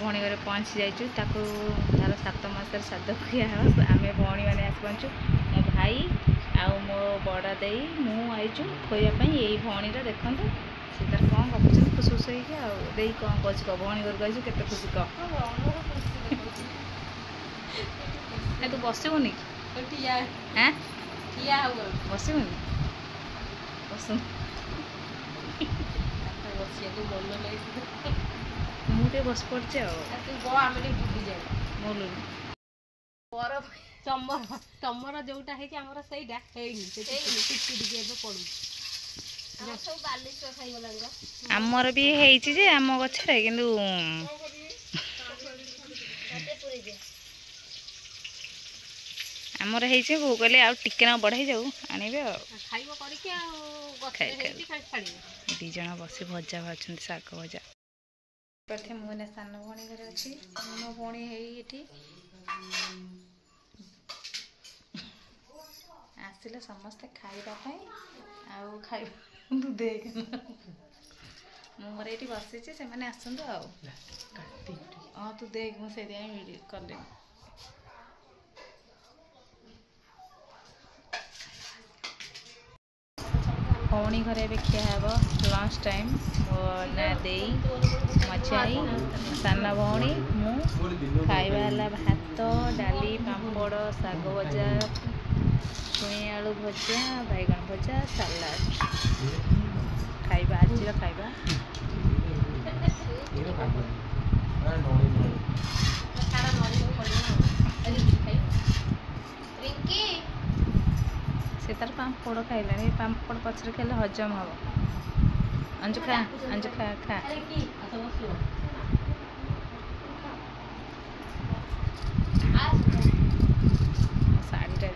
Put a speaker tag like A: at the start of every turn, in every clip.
A: भौणी घरे पहुँची जाइचु तार 7 मास श्राद्ध खुआ आम भौणी मैंने आस पहुँचु मो भाई आउ मो बड़ा देई मु आईचु खोइबा यही भौणीर देखु सी तार कौन गपुच खुश खुश होई कौन कह भौणी घर गई केते खुशी कह तू बसबुनि हाँ बसबुनि बस मुझे बस पड़े
B: तमर जोटा है आमर सहीटा
A: आमर भी है आम गछरे किंतु आमर है बो कहले आ टिके ना बढ़ाई जाऊ आनबे दी जन बस भजा भाजुं शाग भजा प्रथम मुझे सान भौणी घर अच्छी मो भौणी है आसिले समस्ते खाइबापी आउ खाइबा देख मोर ये बसी से मैंने आसतु हाँ तू देख मुझे कले भौणी घरे भी खिया हे लंच टाइम ना दे मचाई सान भौणी मु खाइबा भात डाली पापड़ शाग भजा छुई आलू भजा बैगन भजा सलाद खाइबा आज खाइबा से तार पापड़ खाइला पापड़ पचर खाइले हजम हम अंजु खा खा शाढ़ीटा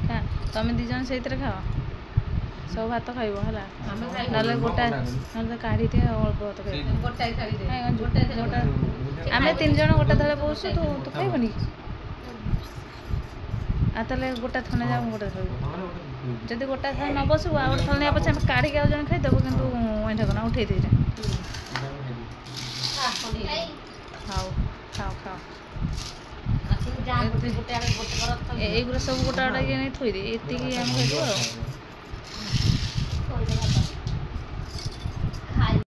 A: खा तुम दी जन से खाओ सब भात खाइब है ना गोटा ना काढ़ी दे अल्प भात आम 3 जन गोटा थले बसु तू खाइबनी आते गोटा थने जा गोटा खाइब जदि गोटा थाने न बसु आ गोटे थने पचे काढ़ी आउ जन खाईदेव कि ठकना उठे दे खाओ खाओ खाओ एगुरा सब गोटा गोटा थोड़ी दे ये आम खाइदेव